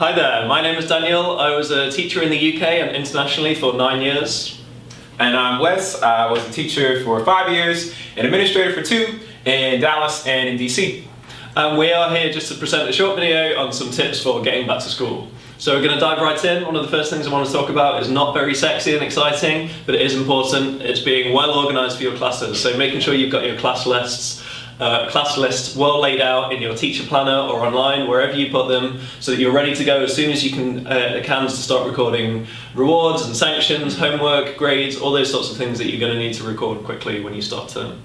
Hi there, my name is Daniel. I was a teacher in the UK and internationally for 9 years. And I'm Wes. I was a teacher for 5 years, an administrator for 2 in Dallas and in DC. And we are here just to present a short video on some tips for getting back to school. So we're going to dive right in. One of the first things I want to talk about is not very sexy and exciting, but it is important. It's being well organised for your classes. So making sure you've got your class lists well laid out in your teacher planner or online, wherever you put them, so that you're ready to go as soon as you can to start recording rewards and sanctions, homework, grades, all those sorts of things that you're going to need to record quickly when you start term.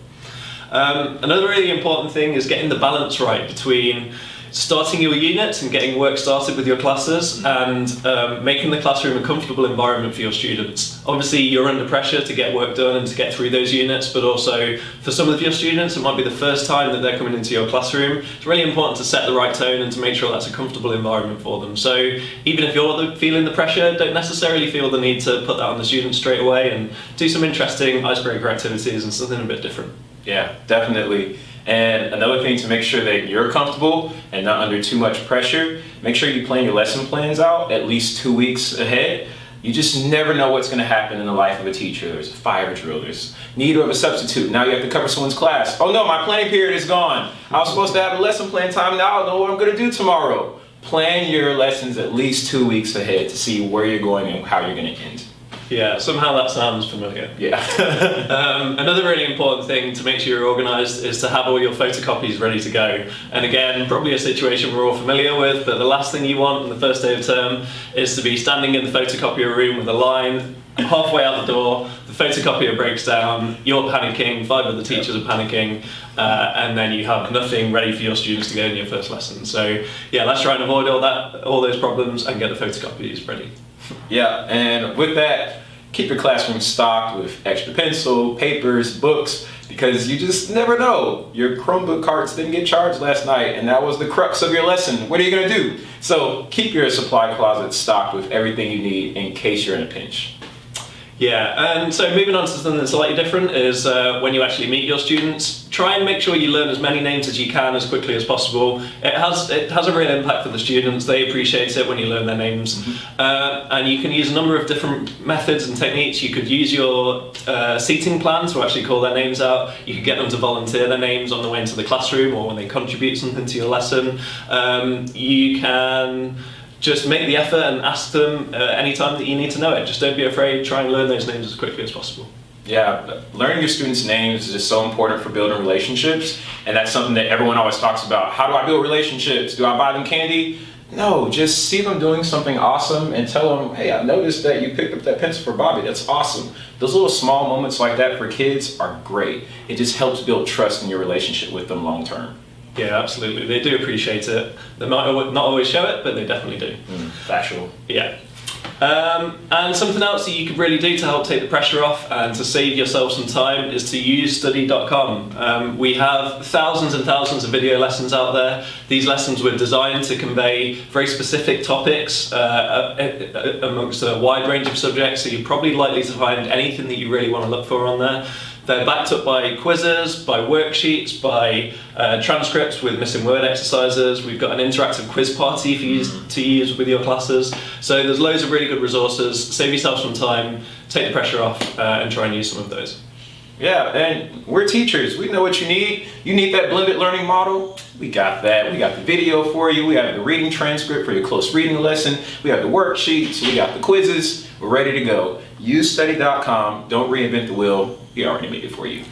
Another really important thing is getting the balance right between starting your units and getting work started with your classes and making the classroom a comfortable environment for your students. Obviously you're under pressure to get work done and to get through those units, but also for some of your students it might be the first time that they're coming into your classroom. It's really important to set the right tone and to make sure that's a comfortable environment for them. So even if you're feeling the pressure, don't necessarily feel the need to put that on the students straight away, and do some interesting icebreaker activities and something a bit different. Yeah, definitely. And another thing to make sure that you're comfortable and not under too much pressure, make sure you plan your lesson plans out at least 2 weeks ahead. You just never know what's going to happen in the life of a teacher. There's a fire drill, there's need of a substitute. Now you have to cover someone's class. Oh no, my planning period is gone. I was supposed to have a lesson plan time, now I don't know what I'm going to do tomorrow. Plan your lessons at least 2 weeks ahead to see where you're going and how you're going to end. Yeah, somehow that sounds familiar. Yeah. Another really important thing to make sure you're organised is to have all your photocopies ready to go. And again, probably a situation we're all familiar with, but the last thing you want on the first day of term is to be standing in the photocopier room with a line halfway out the door, the photocopier breaks down, you're panicking, 5 other teachers are panicking, and then you have nothing ready for your students to go in your first lesson. So yeah, let's try and avoid all those problems and get the photocopies ready. Yeah, and with that, keep your classroom stocked with extra pencil, papers, books, because you just never know. Your Chromebook cards didn't get charged last night, and that was the crux of your lesson. What are you going to do? So keep your supply closet stocked with everything you need in case you're in a pinch. Yeah, and so moving on to something that's slightly different is when you actually meet your students, try and make sure you learn as many names as you can as quickly as possible. It has a real impact for the students. They appreciate it when you learn their names. And you can use a number of different methods and techniques. You could use your seating plan to actually call their names out. You could get them to volunteer their names on the way into the classroom or when they contribute something to your lesson. You can just make the effort and ask them any time that you need to know it. Just don't be afraid, try and learn those names as quickly as possible. Yeah, learning your students' names is just so important for building relationships, and that's something that everyone always talks about. How do I build relationships? Do I buy them candy? No, just see them doing something awesome and tell them, hey, I noticed that you picked up that pencil for Bobby. That's awesome. Those little small moments like that for kids are great. It just helps build trust in your relationship with them long term. Yeah, absolutely. They do appreciate it. They might not always show it, but they definitely do. Factual. Yeah. And something else that you could really do to help take the pressure off and to save yourself some time is to use Study.com. We have thousands and thousands of video lessons out there. These lessons were designed to convey very specific topics amongst a wide range of subjects, so you're probably likely to find anything that you really want to look for on there. They're backed up by quizzes, by worksheets, by transcripts with missing word exercises. We've got an interactive quiz party for you to use with your classes. So there's loads of really good resources. Save yourself some time, take the pressure off, and try and use some of those. Yeah, and we're teachers. We know what you need. You need that blended learning model. We got that. We got the video for you. We have the reading transcript for your close reading lesson. We have the worksheets. We got the quizzes. We're ready to go. Use Study.com. Don't reinvent the wheel. We already made it for you.